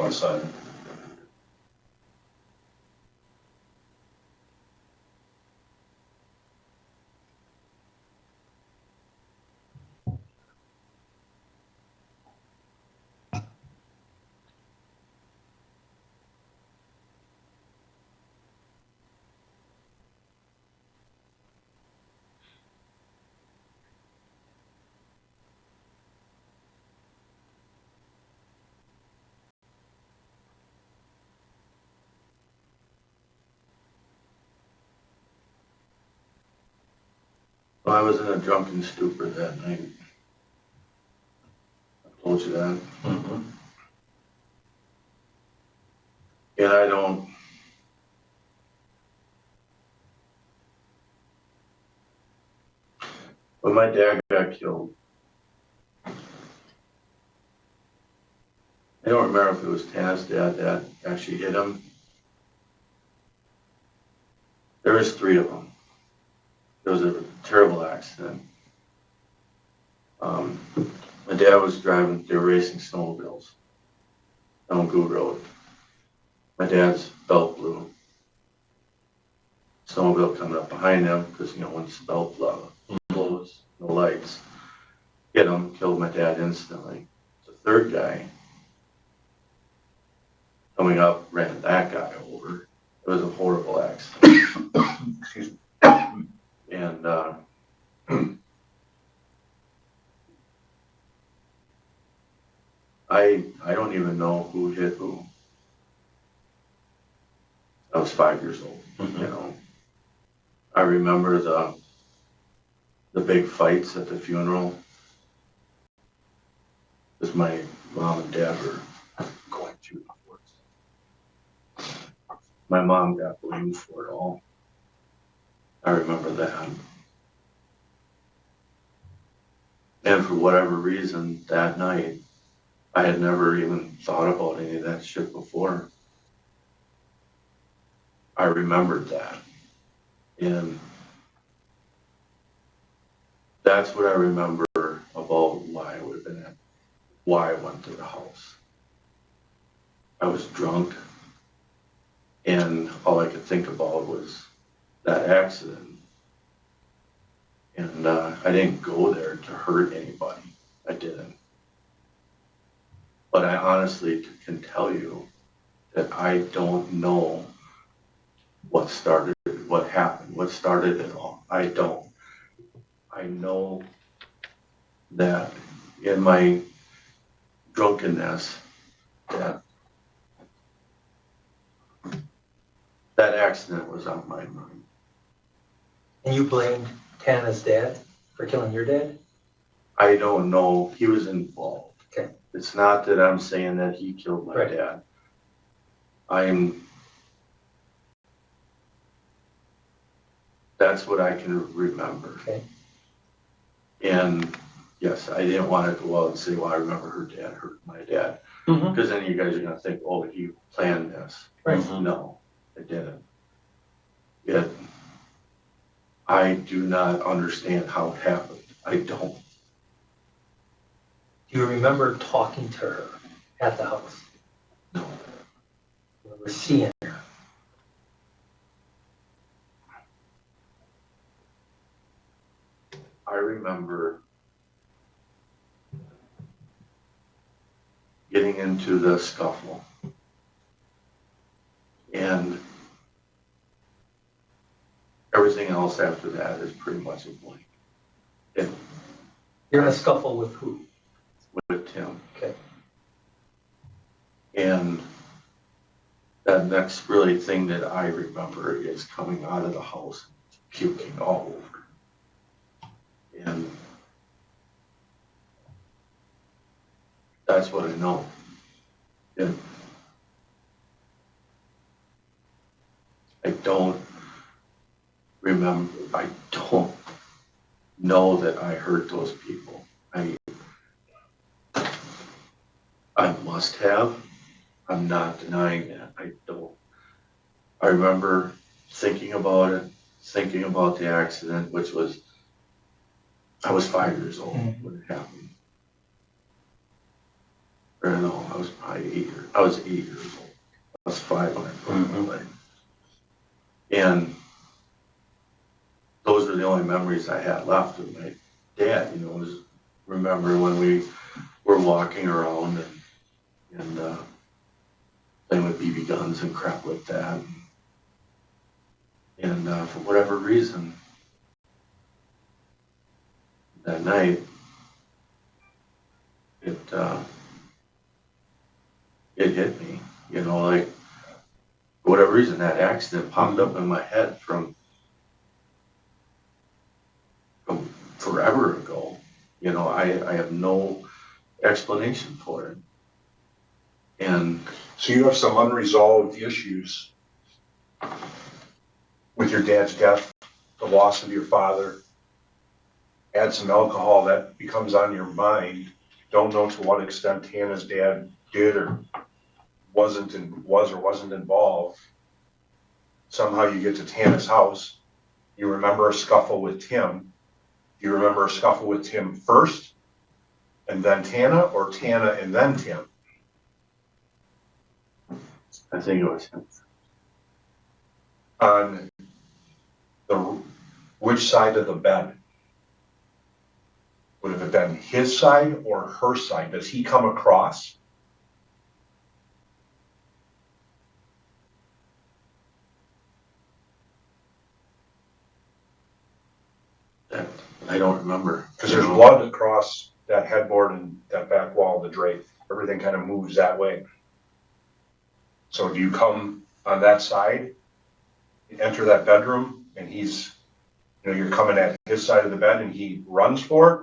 front side. Well, I was in a drunken stupor that night. I told you that. Mm-hmm. And I don't. When my dad got killed, I don't remember if it was Tanna's dad that actually hit him. There was 3 of them. It was a terrible accident. My dad was driving, they were racing snowmobiles on Goo Road. My dad's belt blew. Snowmobile coming up behind them, because once the belt blows, no lights. Hit him, killed my dad instantly. The 3rd guy coming up ran that guy over. It was a horrible accident. Excuse me. And I don't even know who hit who. I was 5 years old, I remember the big fights at the funeral. Because my mom and dad were going through divorce. My mom got blamed for it all. I remember that. And for whatever reason, that night, I had never even thought about any of that shit before. I remembered that. And that's what I remember about why I went to the house. I was drunk, and all I could think about was that accident. And I didn't go there to hurt anybody. I didn't. But I honestly can tell you that I don't know what happened, what started it all. I don't. I know that in my drunkenness, that accident was on my mind. And you blamed Tanna's dad for killing your dad? I don't know. He was involved. Okay. It's not that I'm saying that he killed my dad. That's what I can remember. Okay. And yes, I didn't want to go out and say, well, I remember her dad hurt my dad. Mm-hmm. Because then you guys are going to think, oh, he planned this. Right. No, I didn't. Yet, I do not understand how it happened. I don't. Do you remember talking to her at the house? No. Do you remember seeing her? I remember getting into the scuffle. And everything else after that is pretty much a blank. You're in a scuffle with who? With Tim. Okay. And that next really thing that I remember is coming out of the house, puking all over. And that's what I know. And I don't remember, I don't know that I hurt those people. I must have. I'm not denying that. I don't. I remember thinking about it, thinking about the accident, which was, I was 5 years old when it happened. Or no, I was probably 8 years old. I was 5 when I broke my leg. And those are the only memories I had left of my dad, you know, was remember when we were walking around and playing with BB guns and crap like that. And for whatever reason, that night, it hit me, you know, like, for whatever reason, that accident popped up in my head from forever ago. You know, I have no explanation for it. And So you have some unresolved issues with your dad's death, the loss of your father. Add some alcohol, that becomes on your mind. Don't know to what extent Tanna's dad did or was or wasn't involved. Somehow you get to Tanna's house. You remember a scuffle with Tim. Do you remember a scuffle with Tim first and then Tanna, or Tanna and then Tim? I think it was him. On which side of the bed? Would it have been his side or her side? Does he come across? That I don't remember. Because there's blood across that headboard and that back wall of the drape. Everything kind of moves that way. So do you come on that side, enter that bedroom, and he's, you know, you're coming at his side of the bed and he runs for it,